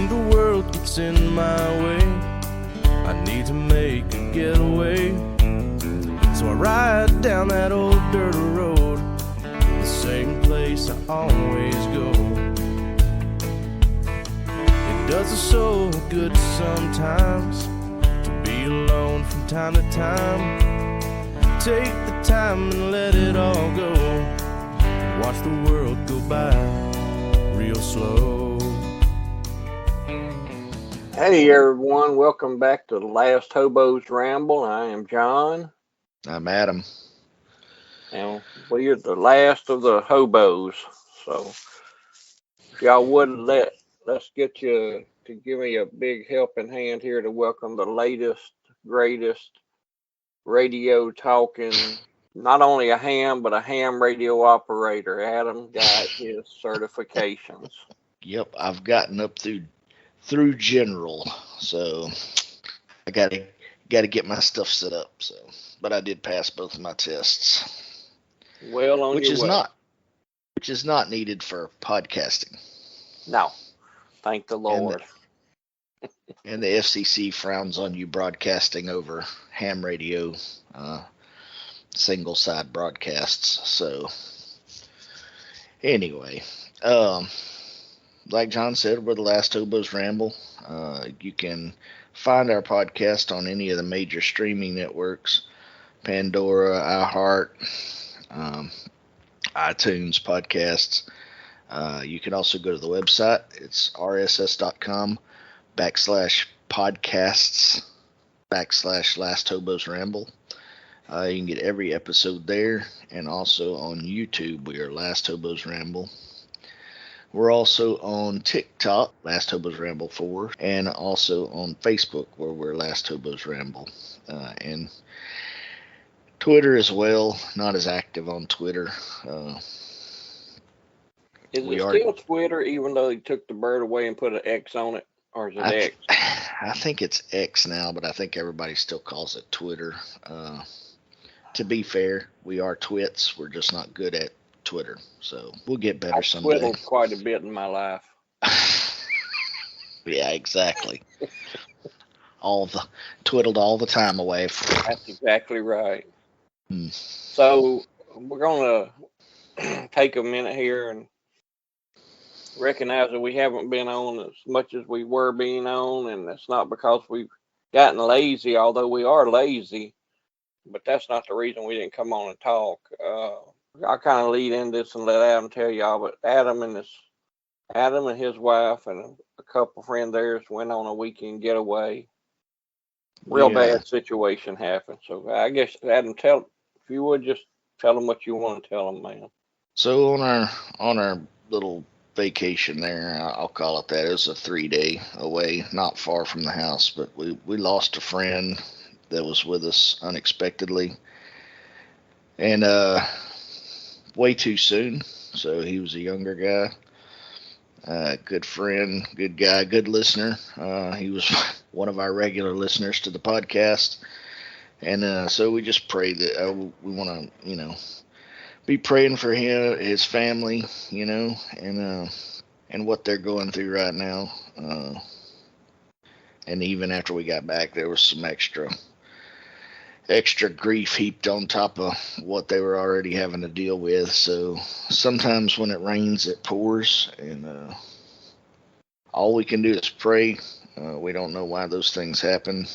when the world gets in my way, I need to make a getaway. So I ride down that old dirt road, the same place I always go. It does a soul good sometimes to be alone from time to time. Take the time and let it all go. Watch the world go by real slow. Hey everyone, welcome back to the Last Hobo's Ramble. I am John. I'm Adam. And we are the last of the hobos. So if y'all would let's get you to give me a big helping hand here to welcome the latest, greatest radio talking, not only a ham, but a ham radio operator. Adam got his certifications. Yep, I've gotten up through general, so I gotta get my stuff set up. So, but I did pass both of my tests. Well on which your is way. which is not needed for podcasting. No, thank the Lord. And the FCC frowns on you broadcasting over ham radio, single side broadcasts. So, anyway, like John said, we're the Last Hobo's Ramble. You can find our podcast on any of the major streaming networks: Pandora, iHeart, iTunes podcasts. You can also go to the website. It's rss.com/podcasts/Last Hobo's Ramble. You can get every episode there, and also on YouTube, we are Last Hobo's Ramble. We're also on TikTok, Last Hobo's Ramble 4, and also on Facebook, where we're Last Hobo's Ramble. And Twitter as well, not as active on Twitter. Is it still Twitter, even though they took the bird away and put an X on it? Or is it X? I think it's X now, but I think everybody still calls it Twitter. To be fair, we are twits. We're just not good at Twitter. So we'll get better someday. I've twiddled quite a bit in my life. Yeah, exactly. Twiddled all the time away. That's exactly right. So we're going to take a minute here and recognize that we haven't been on as much as we were being on, and it's not because we've gotten lazy, although we are lazy, but that's not the reason we didn't come on and talk. I'll kind of lead in this and let Adam tell y'all, but Adam and his wife and a couple friends theirs went on a weekend getaway. Real bad situation happened. So I guess, Adam, if you would just tell them what you want to tell them, man. So on our little vacation there, I'll call it that. It was a 3-day away, not far from the house, but we lost a friend that was with us unexpectedly, and way too soon. So he was a younger guy, good friend, good guy, good listener. He was one of our regular listeners to the podcast, and so we just prayed that we want to, be praying for him, his family, and what they're going through right now. And even after we got back, there was some extra grief heaped on top of what they were already having to deal with. So sometimes when it rains, it pours, and all we can do is pray. We don't know why those things happen.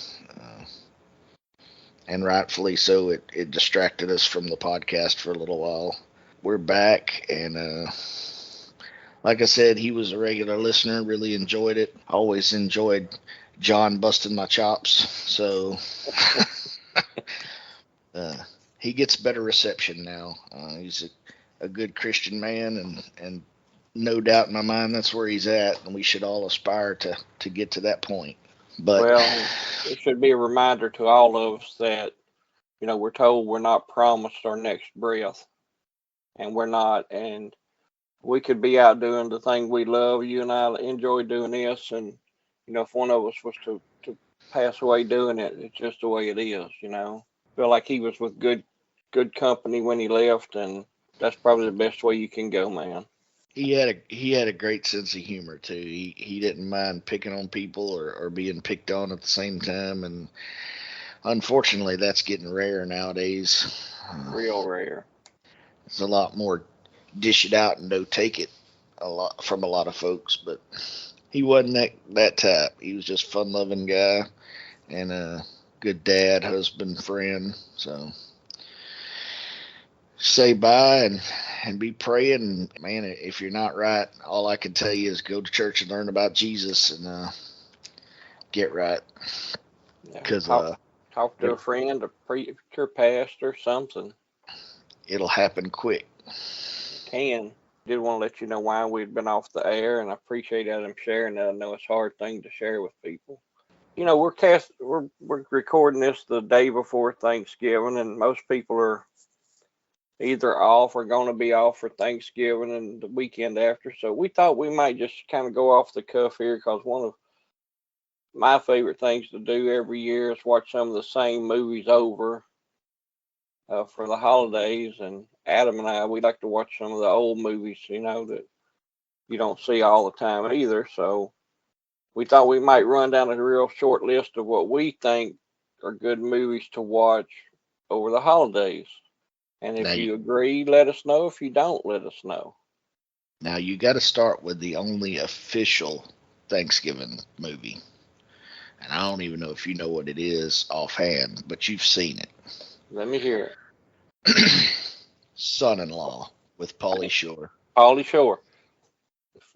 And rightfully so, it distracted us from the podcast for a little while. We're back, and like I said, he was a regular listener, really enjoyed it. Always enjoyed John busting my chops, so he gets better reception now. He's a good Christian man, and no doubt in my mind that's where he's at, and we should all aspire to get to that point. But well, it should be a reminder to all of us that, we're told we're not promised our next breath, and we're not. And we could be out doing the thing we love. You and I enjoy doing this, and if one of us was to pass away doing it, it's just the way it is. Feel like he was with good company when he left, and that's probably the best way you can go, man. He had a great sense of humor too. He didn't mind picking on people or being picked on at the same time, and unfortunately, that's getting rare nowadays. Real rare. It's a lot more dish it out and no take it a lot from a lot of folks, but he wasn't that type. He was just fun loving guy and a good dad, husband, friend. So say bye and be praying. Man, if you're not right, all I can tell you is go to church and learn about Jesus and get right. Yeah. Because Talk to a friend, a preacher, pastor, something. it'll happen quick. Can. Did want to let you know why we'd been off the air, and I appreciate Adam sharing that. I know it's a hard thing to share with people. You know, we're recording this the day before Thanksgiving, and most people are either off or going to be off for Thanksgiving and the weekend after. So we thought we might just kind of go off the cuff here, because one of my favorite things to do every year is watch some of the same movies over for the holidays. And Adam and I, we like to watch some of the old movies, that you don't see all the time either. So we thought we might run down a real short list of what we think are good movies to watch over the holidays. And Now, if you agree, let us know. If you don't, let us know. now you got to start with the only official Thanksgiving movie, and I don't even know if you know what it is offhand, but you've seen it. Let me hear Son-in-Law with Pauly it. Shore. Pauly Shore.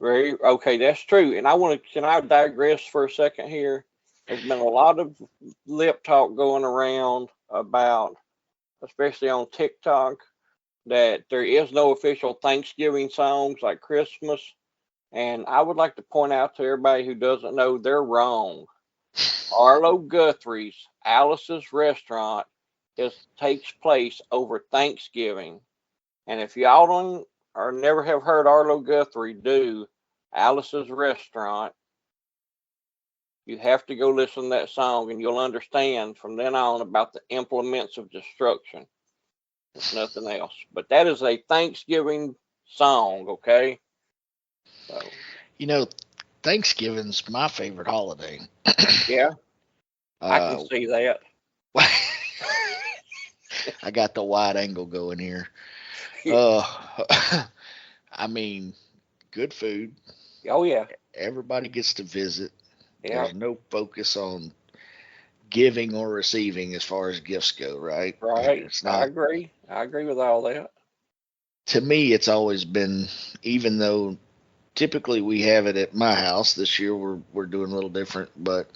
Very okay, that's true. And can I digress for a second here? There's been a lot of lip talk going around about, especially on TikTok, that there is no official Thanksgiving songs like Christmas. And I would like to point out to everybody who doesn't know, they're wrong. Arlo Guthrie's Alice's Restaurant takes place over Thanksgiving. And if y'all don't or never have heard Arlo Guthrie do Alice's Restaurant, you have to go listen to that song, and you'll understand from then on about the implements of destruction. It's nothing else. But that is a Thanksgiving song, okay? So, You know, Thanksgiving's my favorite holiday. yeah, I can Uh, see that. I got the wide angle going here. Uh, I mean, good food. Oh, yeah. Everybody gets to visit. Yeah, There's no focus on giving or receiving as far as gifts go, right? right. It's I not. agree. I agree with all that. To me, it's always been, even though typically we have it at my house. This year we're doing a little different, but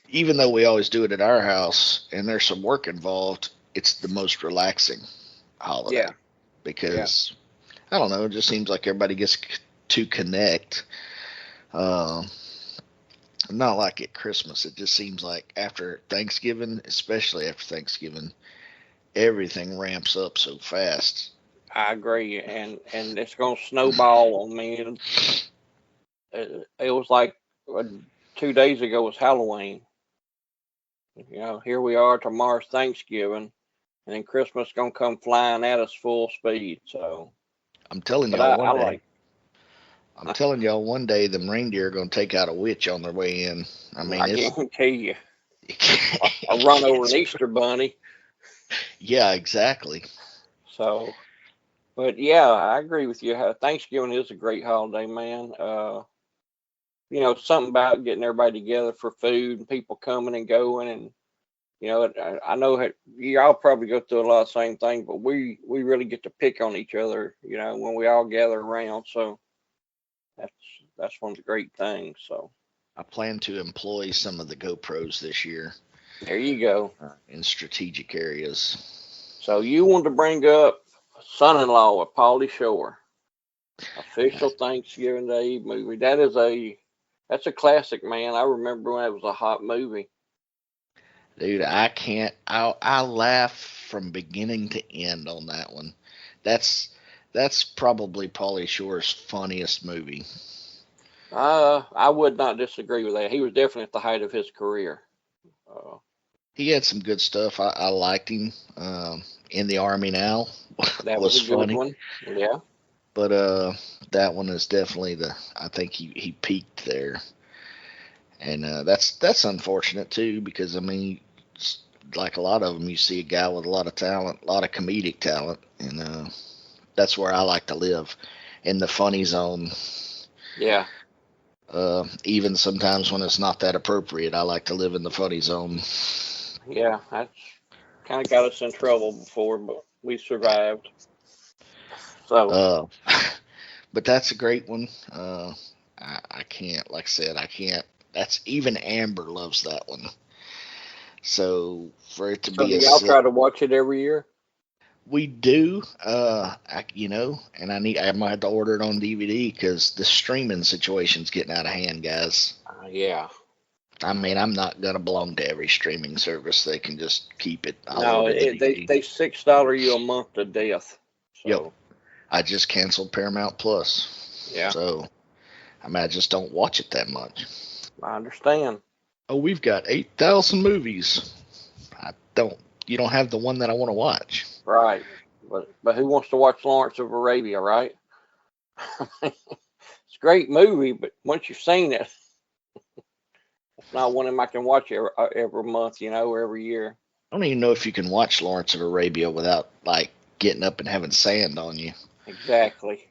even though we always do it at our house and there's some work involved, it's the most relaxing holiday Yeah, yeah. because I don't know, it just seems like everybody gets to connect. Uh, Not like at Christmas. It just seems like after Thanksgiving, especially after Thanksgiving, everything ramps up so fast. I agree. And it's going to snowball on me. And it was like 2 days ago was Halloween. Here we are, tomorrow's Thanksgiving, and then Christmas gonna come flying at us full speed. So, I'm telling but y'all I one day, like. I'm telling y'all one day, them reindeer are gonna take out a witch on their way in. I mean, I it's guarantee you, I run over an Easter bunny. yeah, exactly. So, but yeah, I agree with you. Thanksgiving is a great holiday, man. Something about getting everybody together for food and people coming and going, and I know y'all probably go through a lot of the same thing, but we really get to pick on each other, when we all gather around. So that's that's one of the great things. So I plan to employ some of the GoPros this year there you go. in strategic areas. So you wanted to bring up Son-in-Law with Pauly Shore, official Thanksgiving Day movie. That's a classic, man. I remember when it was a hot movie. Dude, I can't. I laugh from beginning to end on that one. That's that's probably Pauly Shore's funniest movie. I would not disagree with that. He was definitely at the height of his career. Uh, He had some good stuff. I liked him. In the Army Now that was was a good funny. one. Yeah. But that one is definitely I think he peaked there, and that's unfortunate too because I mean, like a lot of them, you see a guy with a lot of talent, a lot of comedic talent, and that's where I like to live, in the funny zone. Yeah. Even sometimes when it's not that appropriate, I like to live in the funny zone. Yeah. That's kind of got us in trouble before, but we survived. So, Uh, but that's a great one. I can't, like I said, I can't. That's even Amber loves that one. So for it to so be do a y'all sl- try to watch it every year? we do, and I might have to order it on DVD because the streaming situation's getting out of hand, guys. Yeah. I mean, I'm not gonna belong to every streaming service. They can just keep it. I'll No, order the they DVD. they $6 you a month to death. Yep, So I just canceled Paramount Plus, yeah, so I mean, I just don't watch it that much. I understand. Oh, we've got 8,000 movies. I don't. You don't have the one that I want to watch. Right. But who wants to watch Lawrence of Arabia, right? It's a great movie, but once you've seen it, it's not one I can watch every month, or every year. I don't even know if you can watch Lawrence of Arabia without like getting up and having sand on you. Exactly.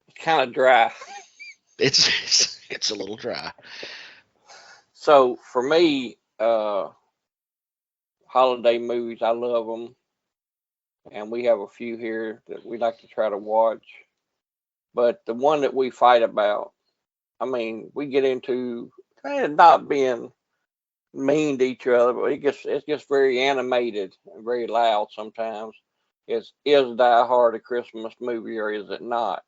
It's kind of dry. It's a little dry. So for me, holiday movies, I love them, and we have a few here that we like to try to watch. But the one that we fight about, I mean, we get into not being mean to each other, but it gets very animated and very loud sometimes. Is Die Hard a Christmas movie or is it not?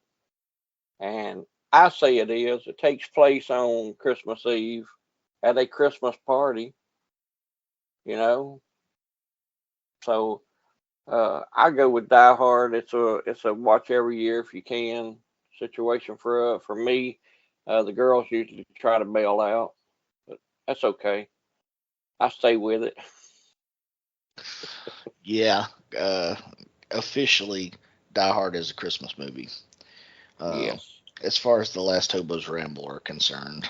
And I say it is. It takes place on Christmas Eve at a Christmas party, you know. So I go with Die Hard. It's a watch every year if you can situation for me. The girls usually try to bail out, but that's okay. I stay with it. Yeah. Uh, Officially, Die Hard is a Christmas movie. Uh, Yes. as far as the Last Hobo's Ramble are concerned,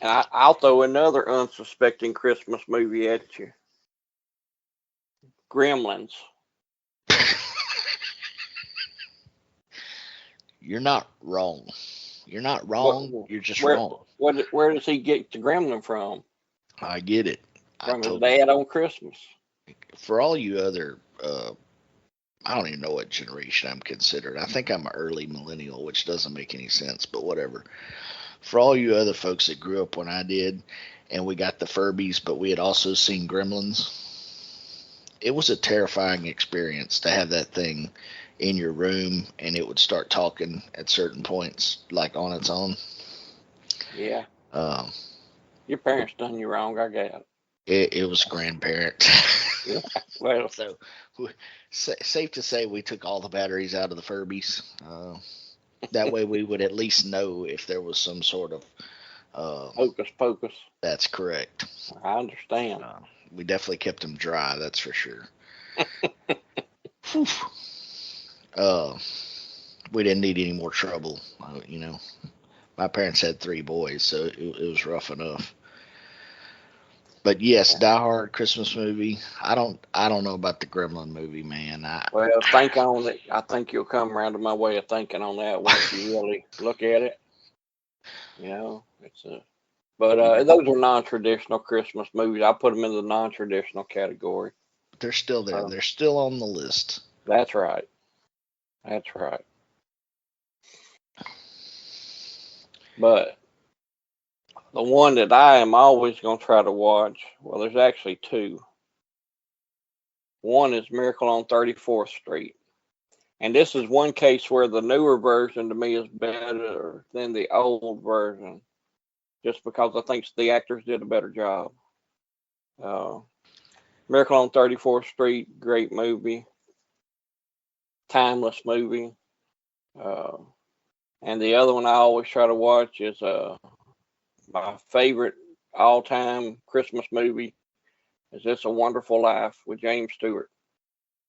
And I'll throw another unsuspecting Christmas movie at you. Gremlins. you're not wrong. You're not What? wrong. You're just Where? wrong. Where does he get the gremlin from? I get it. I From his totally. dad on Christmas. For all you other, I don't even know what generation I'm considered. I think I'm an early millennial, which doesn't make any sense, but whatever. For all you other folks that grew up when I did, and we got the Furbies, but we had also seen Gremlins, it was a terrifying experience to have that thing in your room and it would start talking at certain points, like on its own. Yeah. Um, Your parents done you wrong, I guess. it was grandparent. Yeah. Well, So, safe to say, we took all the batteries out of the Furbies. That way, we would at least know if there was some sort of. hocus pocus. That's correct. I understand. Uh, we definitely kept them dry. That's for sure. Whew. Uh, we didn't need any more trouble. My parents had three boys, so it was rough enough. But yes, Yeah. Die Hard Christmas movie. I don't know about the Gremlin movie, man. Well, think on it. I think you'll come around to my way of thinking on that once you really look at it. It's a. But those are non-traditional Christmas movies. I put them in the non-traditional category. They're still there. Uh, They're still on the list. that's right. That's right. But the one that I am always going to try to watch, well, there's actually two. One is Miracle on 34th Street. And this is one case where the newer version to me is better than the old version, just because I think the actors did a better job. Uh, Miracle on 34th Street, great movie, timeless movie. Uh, and the other one I always try to watch is my favorite all-time Christmas movie is It's a Wonderful Life with James Stewart.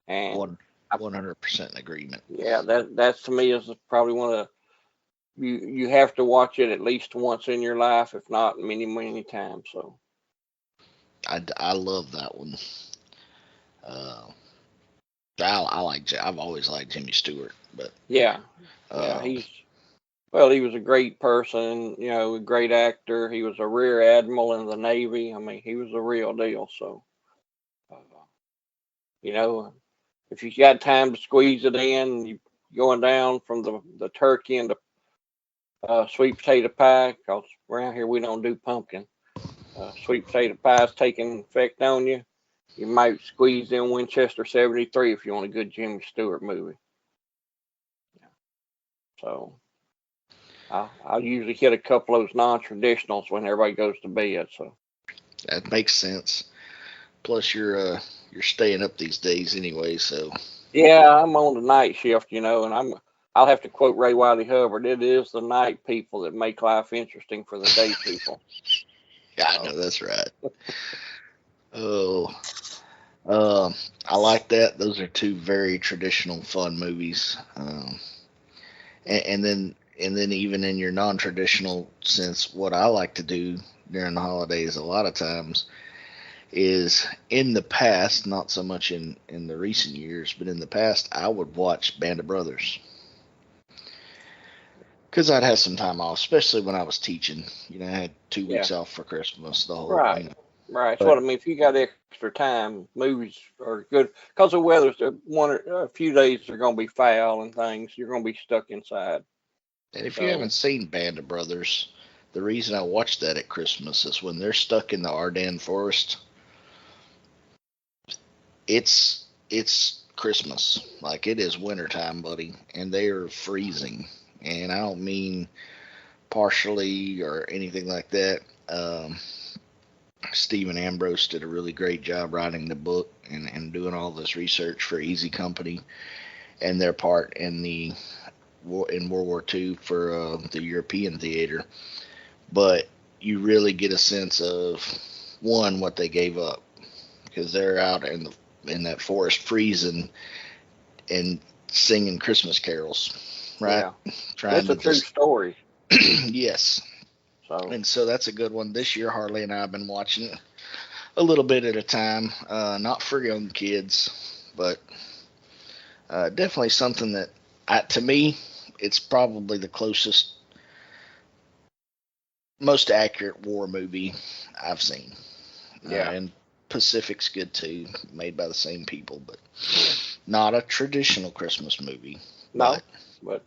And One 100% in agreement. Yeah, that's to me is probably one of the, you have to watch it at least once in your life, if not many, many times. So I love that one. Uh, I've always liked Jimmy Stewart, but yeah, uh, he was a great person, a great actor. He was a rear admiral in the Navy. I mean, he was the real deal. So, uh, you know, if you got time to squeeze it in, you going down from the turkey and the sweet potato pie, because around here we don't do pumpkin. Sweet potato pie is taking effect on you. You might squeeze in Winchester 73 if you want a good Jimmy Stewart movie. So I'll usually hit a couple of those non-traditionals when everybody goes to bed. So that makes sense. Plus, you're staying up these days anyway, so yeah, I'm on the night shift, and I'll have to quote Ray Wiley Hubbard. It is the night people that make life interesting for the day people. yeah, I know that's right. Oh, um, I like that. Those are two very traditional, fun movies. And then even in your non-traditional sense, what I like to do during the holidays a lot of times is in the past, not so much in the recent years, but in the past, I would watch Band of Brothers because I'd have some time off, especially when I was teaching. I had 2 weeks Yeah, off for Christmas, the whole, right, right. That's what But I mean. If you got extra time, movies are good because the weather's a few days are going to be foul and things. You're going to be stuck inside. and if you So haven't seen Band of Brothers, the reason I watch that at Christmas is when they're stuck in the Ardennes forest. It's Christmas, like it is wintertime, buddy, and they are freezing. And I don't mean partially or anything like that. Stephen Ambrose did a really great job writing the book and doing all this research for Easy Company and their part in World War II for the European theater. But you really get a sense of one what they gave up because they're out in that forest freezing and singing Christmas carols, right? yeah, Trying it's a to true just story. yes. So And so that's a good one. This year, Harley and I have been watching it a little bit at a time. Not for young kids, but definitely something that, to me, it's probably the closest, most accurate war movie I've seen. yeah, And Pacific's good too, made by the same people, but not a traditional Christmas movie. no, But but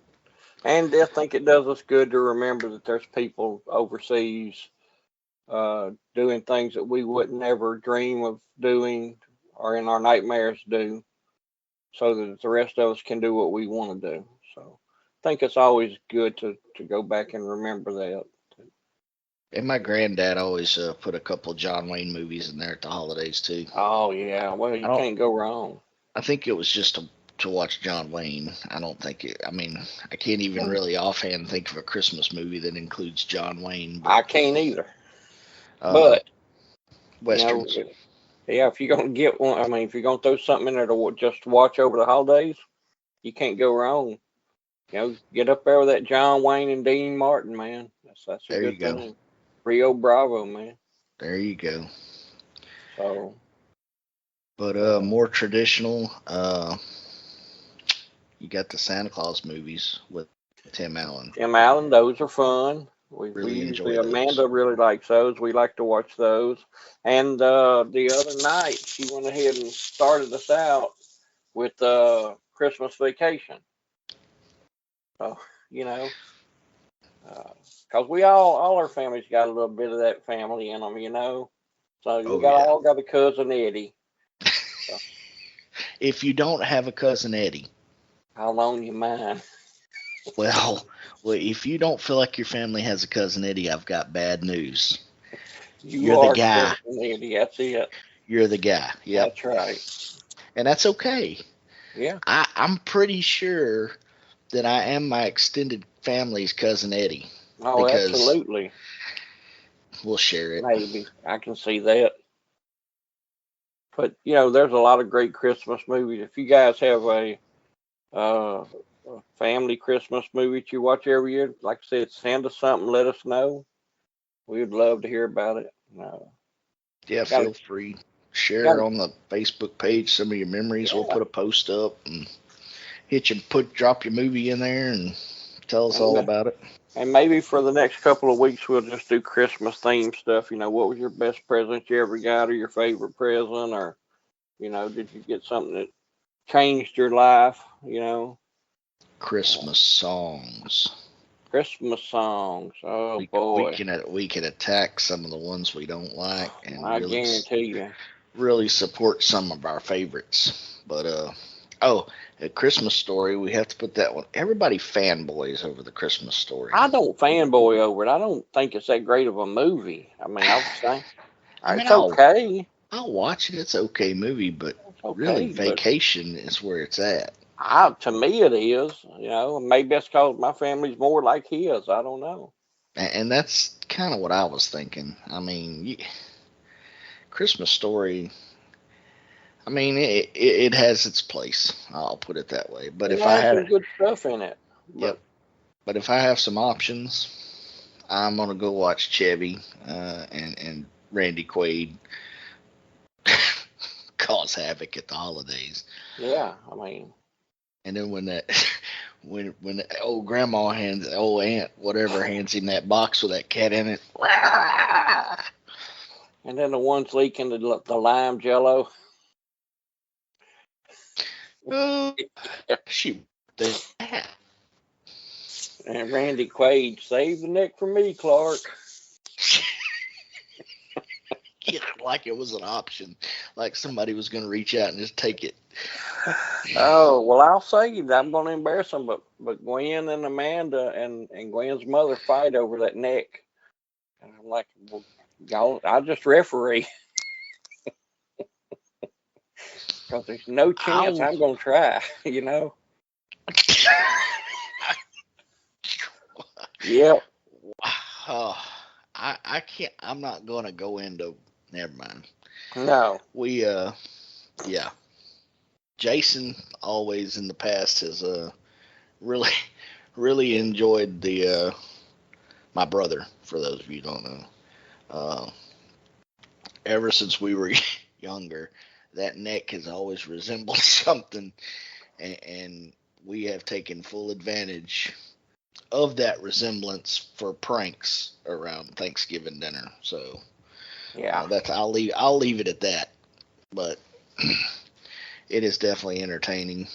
and I think it does us good to remember that there's people overseas doing things that we would never dream of doing or in our nightmares do, so that the rest of us can do what we want to do. So I think it's always good to go back and remember that. and my granddad always put a couple of John Wayne movies in there at the holidays too. Oh yeah, well I you don't. can't go wrong. I think it was just to watch John Wayne. I don't think it. I mean, I can't even And really offhand think of a Christmas movie that includes John Wayne, but I can't either. uh, But you know, westerns. yeah, if you're gonna get one, I mean, if you're gonna throw something in there to just watch over the holidays, you can't go wrong. Get up there with that John Wayne and Dean Martin, man. That's a There you good go. thing. Rio Bravo, man. There you go. So, But uh, more traditional. You got the Santa Claus movies with Tim Allen. Tim Allen, those are fun. We Really usually enjoy those. Amanda really likes those. We like to watch those. And the other night she went ahead and started us out with Christmas Vacation. So you know, because we all our families got a little bit of that family in them, So we Oh got yeah. all got a cousin Eddie. So If you don't have a cousin Eddie, how long you mind? well, if you don't feel like your family has a cousin Eddie, I've got bad news. You You're the are guy. cousin Eddie. That's it. You're the guy. Yep. That's right. And that's okay. Yeah. I'm pretty sure that I am my extended family's cousin Eddie Oh, because absolutely. we'll share it. Maybe I can see that. But there's a lot of great Christmas movies. If you guys have a family Christmas movie that you watch every year, like I said, send us something. Let us know. We would love to hear about it. Yeah, Gotta, feel free. Share gotta, on the Facebook page some of your memories. We'll yeah. put a post up and drop your movie in there and tell us all And, about it. and maybe for the next couple of weeks, we'll just do Christmas themed stuff. What was your best present you ever got, or your favorite present, or did you get something that changed your life? Christmas songs. Christmas songs. Oh boy, We can attack some of the ones we don't like and I guarantee you. really support some of our favorites. But A Christmas Story, we have to put that one. Everybody fanboys over the Christmas Story. I don't fanboy over it. I don't think it's that great of a movie. I mean, I was saying, it's okay. I'll watch it. It's an okay movie, but It's okay, really, but Vacation is where it's at. to me it is. Maybe that's because my family's more like his. I don't know. And that's kind of what I was thinking. I mean, Christmas Story. I mean, it has its place. I'll put it that way. But It has some good stuff in it. Yep. But if I have some options, I'm gonna go watch Chevy and Randy Quaid cause havoc at the holidays. Yeah, I mean. And then when the old grandma old aunt, whatever, hands him that box with that cat in it. And then the ones leaking the lime jello. Shoot. And Randy Quaid, save the neck for me, Clark. Yeah, like it was an option. Like somebody was going to reach out and just take it. Oh, well, I'll say I'm going to embarrass them, but Gwen and Amanda and Gwen's mother fight over that neck. And I'm like, well, y'all, I just referee. Because there's no chance I'm going to try, Yep. I can't. I'm not going to go into. Never mind. No. Yeah. Jason always in the past has really really enjoyed the my brother. For those of you who don't know, ever since we were younger, that neck has always resembled something, and we have taken full advantage of that resemblance for pranks around Thanksgiving dinner. So yeah, I'll leave it at that. But it is definitely entertaining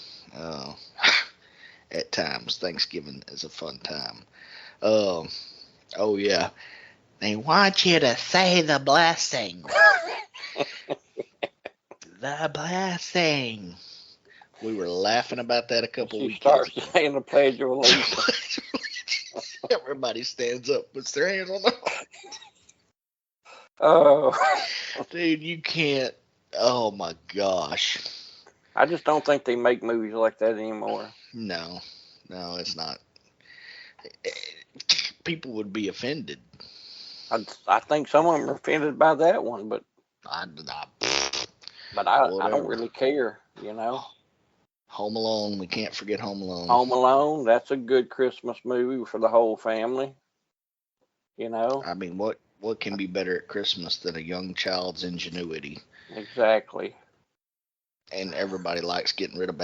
at times. Thanksgiving is a fun time. Oh yeah, they want you to say the blessing. The blessing. We were laughing about that a couple weeks ago. She starts saying the Pledge of Allegiance. Everybody stands up, puts their hands on the. Oh, dude, you can't. Oh my gosh. I just don't think they make movies like that anymore. No, it's not. People would be offended. I think some of them are offended by that one, but I don't really care, Home Alone, we can't forget Home Alone. Home Alone, that's a good Christmas movie for the whole family. I mean, what can be better at Christmas than a young child's ingenuity? Exactly. And everybody likes getting rid of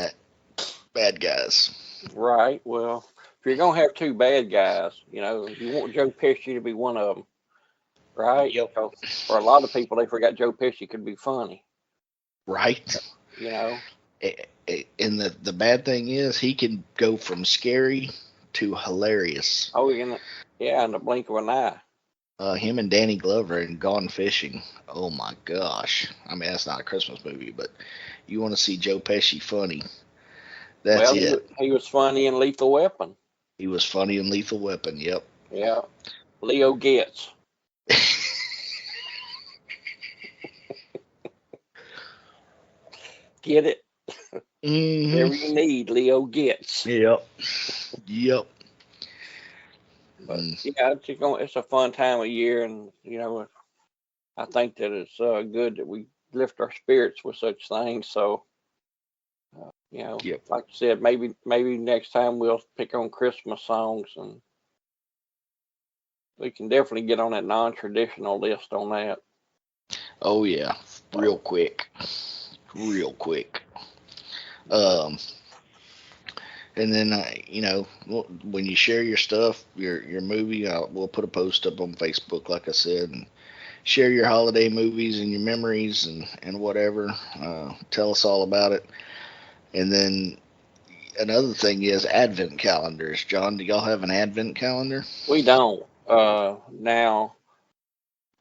bad guys. Right. Well, if you're gonna have two bad guys, you want Joe Pesci to be one of them, right? Yep. For a lot of people, they forgot Joe Pesci could be funny. Right. And the bad thing is he can go from scary to hilarious. Oh, in the blink of an eye. Him and Danny Glover in Gone Fishing. Oh my gosh. I mean, that's not a Christmas movie, but you want to see Joe Pesci funny. That's it. He was funny in Lethal Weapon. He was funny in Lethal Weapon, yep. Yeah. Leo Getz. Get it? Mm-hmm. Whatever you need, Leo Getz. Yep. But it's a fun time of year, and I think that it's good that we lift our spirits with such things. So, Yep. like you said, maybe next time we'll pick on Christmas songs, and we can definitely get on that non-traditional list on that. Oh yeah, real quick. And then when you share your stuff, your movie, we'll put a post up on Facebook, like I said, and share your holiday movies and your memories and whatever. Tell us all about it. And then another thing is advent calendars. John, do y'all have an advent calendar? We don't. Now,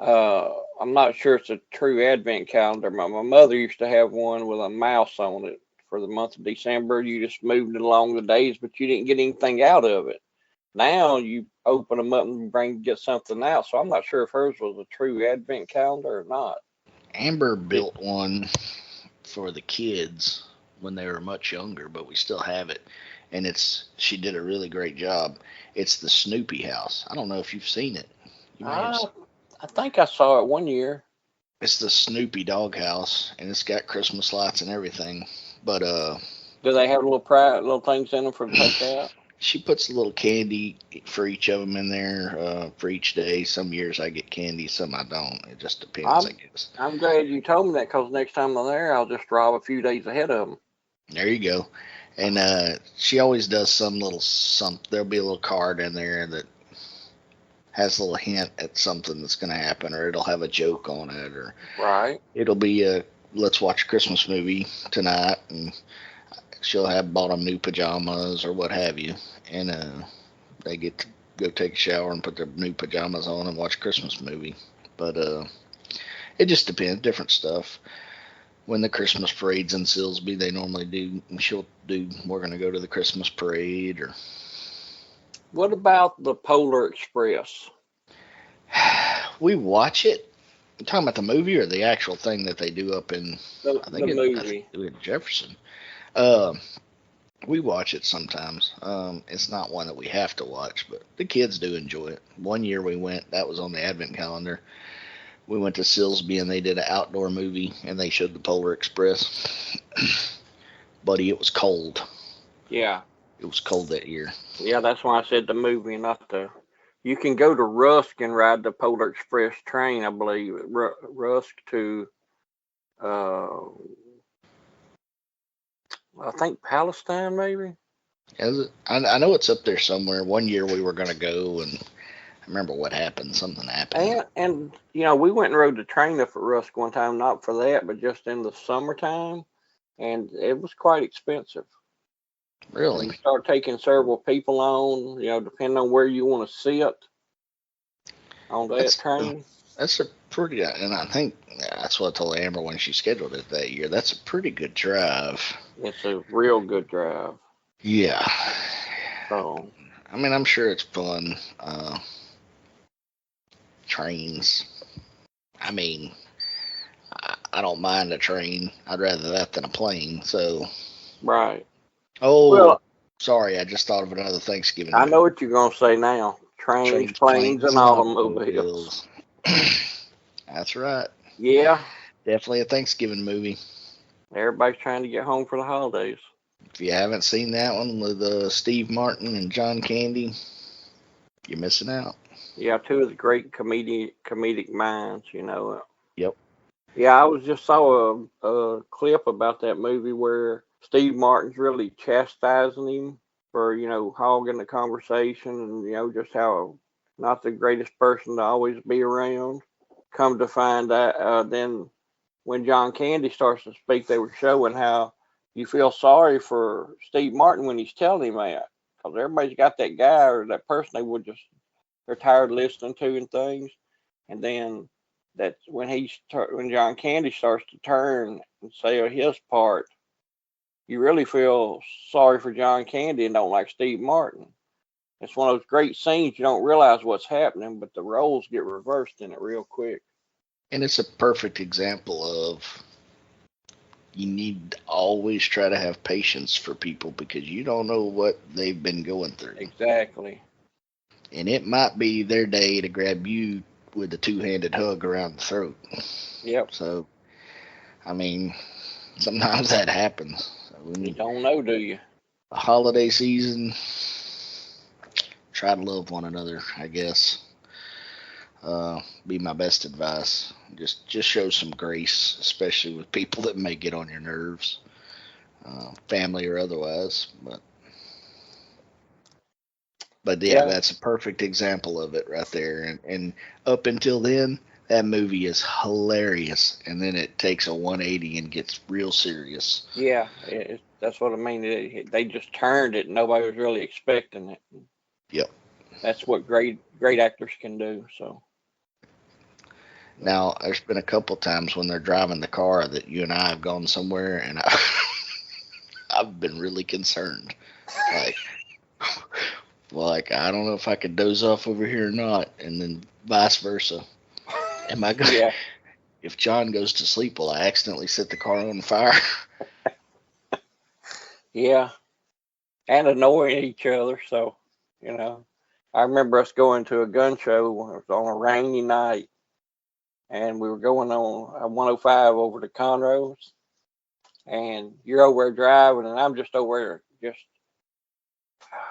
I'm not sure it's a true advent calendar. My mother used to have one with a mouse on it for the month of December. You just moved it along the days, but you didn't get anything out of it. Now you open them up and get something out. So I'm not sure if hers was a true advent calendar or not. Amber built one for the kids when they were much younger, but we still have it, and she did a really great job. It's the Snoopy house. I don't know if you've seen it. You may have. I think I saw it one year. It's the Snoopy dog house, and it's got Christmas lights and everything. But do they have little things in them for to take out? She puts a little candy for each of them in there for each day. Some years I get candy, some I don't. It just depends, I guess. I'm glad you told me that, because next time I'm there, I'll just drive a few days ahead of them. There you go. And she always does something. There'll be a little card in there that has a little hint at something that's going to happen, or it'll have a joke on it, or right. It'll be let's watch a Christmas movie tonight, and she'll have bought them new pajamas or what have you, and they get to go take a shower and put their new pajamas on and watch a Christmas movie. But it just depends, different stuff. When the Christmas parade's in Silsbee, they normally do. We're going to go to the Christmas parade. Or what about the Polar Express? We watch it. You talking about the movie or the actual thing that they do up in? The movie. I think in Jefferson. We watch it sometimes. It's not one that we have to watch, but the kids do enjoy it. One year we went. That was on the advent calendar. We went to Silsbee and they did an outdoor movie and they showed the Polar Express. Buddy, it was cold. Yeah. It was cold that year. Yeah, that's why I said the movie, not the. You can go to Rusk and ride the Polar Express train, I believe. Rusk to, I think Palestine, maybe. Is it? I know it's up there somewhere. One year we were going to go, and I remember what happened. Something happened. And we went and rode the train up at Rusk one time, not for that, but just in the summertime, and it was quite expensive. Really? You start taking several people on, depending on where you want to sit on that train. That's a pretty, and I think that's what I told Amber when she scheduled it that year. That's a pretty good drive. It's a real good drive. Yeah. So, I mean, I'm sure it's fun. Trains. I mean, I don't mind a train. I'd rather that than a plane. So. Right. Oh, well, sorry. I just thought of another Thanksgiving. I know what you're going to say now. Trains, planes, and automobiles. That's right. Yeah. Definitely a Thanksgiving movie. Everybody's trying to get home for the holidays. If you haven't seen that one with Steve Martin and John Candy, you're missing out. Yeah, two of the great comedic minds, Yep. Yeah, I just saw a clip about that movie where Steve Martin's really chastising him for, hogging the conversation and, just how not the greatest person to always be around. Come to find out, then when John Candy starts to speak, they were showing how you feel sorry for Steve Martin when he's telling him that. Because everybody's got that guy or that person they're tired of listening to and things. And then that's when John Candy starts to turn and say his part, you really feel sorry for John Candy and don't like Steve Martin. It's one of those great scenes. You don't realize what's happening, but the roles get reversed in it real quick. And it's a perfect example of you need to always try to have patience for people because you don't know what they've been going through. Exactly. And it might be their day to grab you with a two-handed hug around the throat. Yep. So I mean, sometimes that happens. You don't know, do you? The holiday season, try to love one another, I guess. Be my best advice. Just show some grace, especially with people that may get on your nerves, family or otherwise. But yeah, Yeah. that's a perfect example of it right there. And up until then, that movie is hilarious, and then it takes a 180 and gets real serious. Yeah, that's what I mean. They just turned it, and nobody was really expecting it. Yep. That's what great actors can do. So Now, there's been a couple times when they're driving the car that you and I have gone somewhere, and I've been really concerned. Like, like I don't know if I could doze off over here or not, and then vice versa. Am I gonna? yeah, If John goes to sleep, will I accidentally set the car on fire? yeah, and annoying each other. So I remember us going to a gun show when it was on a rainy night, and we were going on 105 over to Conroe's, and you're over there driving, and I'm just over there just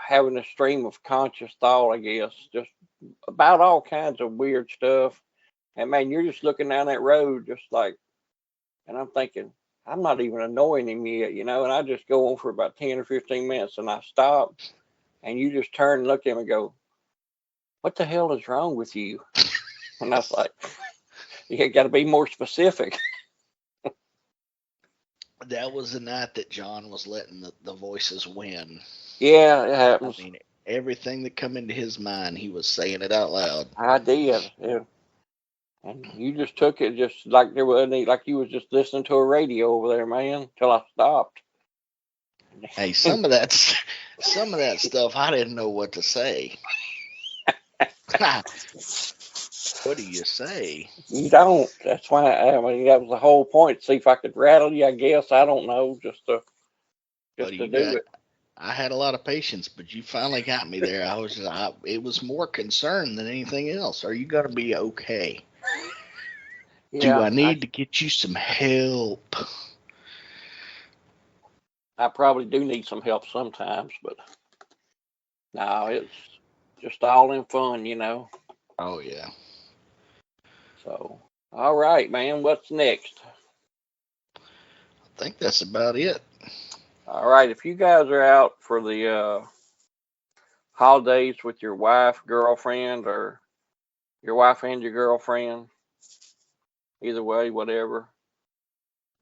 having a stream of conscious thought, I guess, just about all kinds of weird stuff. And man, you're just looking down that road, just like, and I'm thinking, I'm not even annoying him yet, and I just go on for about 10 or 15 minutes, and I stop, and you just turn and look at him and go, what the hell is wrong with you? And I was like, you got to be more specific. That was the night that John was letting the voices win. Yeah, it happens. I mean, everything that come into his mind, he was saying it out loud. I did. Yeah. And you just took it just like there was any, like you was just listening to a radio over there, man, till I stopped. Hey, some of that stuff, I didn't know what to say. What do you say? You don't. That's why that was the whole point. See if I could rattle you. I guess I don't know, just to do it. I had a lot of patience, but you finally got me there. It was more concern than anything else. Are you gonna be okay? Yeah, do I need to get you some help? I probably do need some help sometimes, but no, it's just all in fun, Oh yeah. So, all right, man. What's next? I think that's about it. All right, if you guys are out for the holidays with your wife, girlfriend, or your wife and your girlfriend, either way, whatever,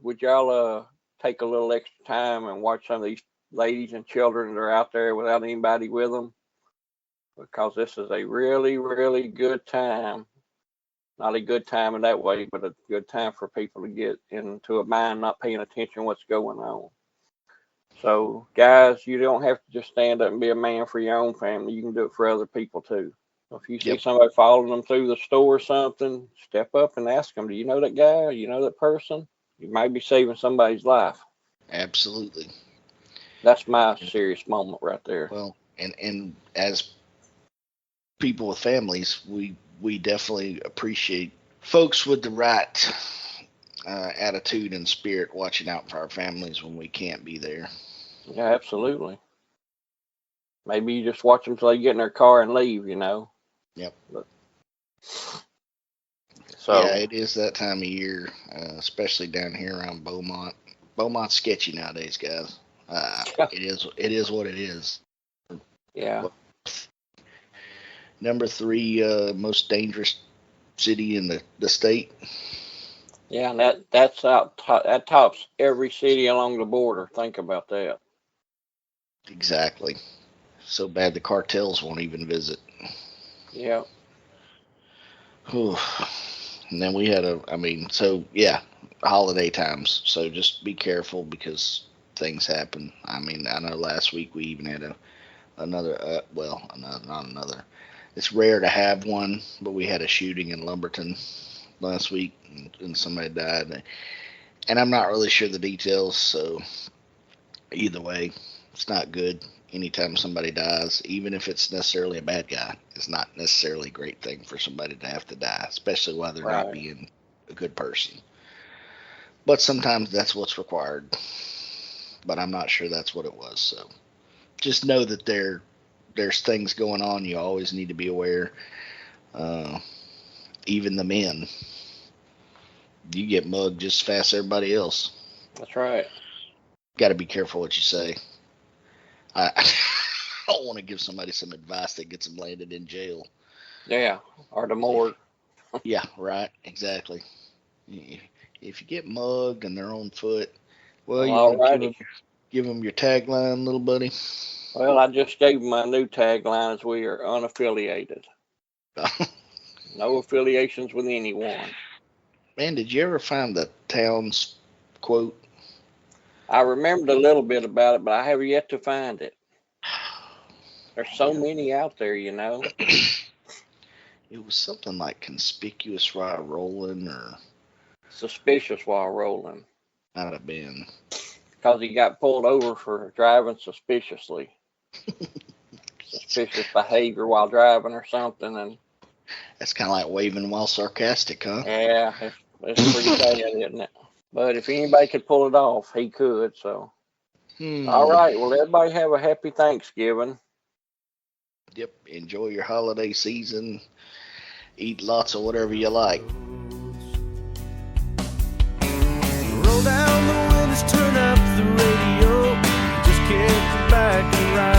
would y'all take a little extra time and watch some of these ladies and children that are out there without anybody with them? Because this is a really, really good time. Not a good time in that way, but a good time for people to get into a mind not paying attention to what's going on. So, guys, you don't have to just stand up and be a man for your own family. You can do it for other people too. If you see somebody following them through the store or something, step up and ask them, do you know that guy? You know that person? You might be saving somebody's life. Absolutely. That's my serious moment right there. Well, and as people with families, we definitely appreciate folks with the right attitude and spirit watching out for our families when we can't be there. Yeah, absolutely. Maybe you just watch them till they get in their car and leave, Yep. So yeah, it is that time of year, especially down here around Beaumont. Beaumont's sketchy nowadays, guys. It is what it is. Yeah. Number 3 most dangerous city in the state. Yeah, and that's out that tops every city along the border. Think about that. Exactly. So bad the cartels won't even visit. Yeah. Whew. And then we had holiday times. So just be careful because things happen. I mean, I know last week we even had not another. It's rare to have one, but we had a shooting in Lumberton last week, and somebody died. And I'm not really sure the details, so either way, it's not good. Anytime somebody dies, even if it's necessarily a bad guy, it's not necessarily a great thing for somebody to have to die, especially while they're not being a good person. But sometimes that's what's required. But I'm not sure that's what it was. So just know that there's things going on. You always need to be aware. Even the men, you get mugged just as fast as everybody else. That's right. Got to be careful what you say. I don't want to give somebody some advice that gets them landed in jail. Yeah, or the morgue. Yeah, right. Exactly. If you get mugged and they're on foot, well, you want to give them your tagline, little buddy. Well, I just gave them my new tagline as we are unaffiliated. No affiliations with anyone. Man, did you ever find the town's quote? I remembered a little bit about it, but I have yet to find it. There's so many out there, you know. It was something like conspicuous while rolling, or Suspicious while rolling. might have been. Because he got pulled over for driving suspiciously. Suspicious behavior while driving or something. And that's kind of like waving while sarcastic, huh? yeah, it's pretty bad, isn't it? But if anybody could pull it off, he could. So, All right. Well, everybody have a happy Thanksgiving. Yep. Enjoy your holiday season. Eat lots of whatever you like. Roll down the windows, turn up the radio. Just kick back and ride.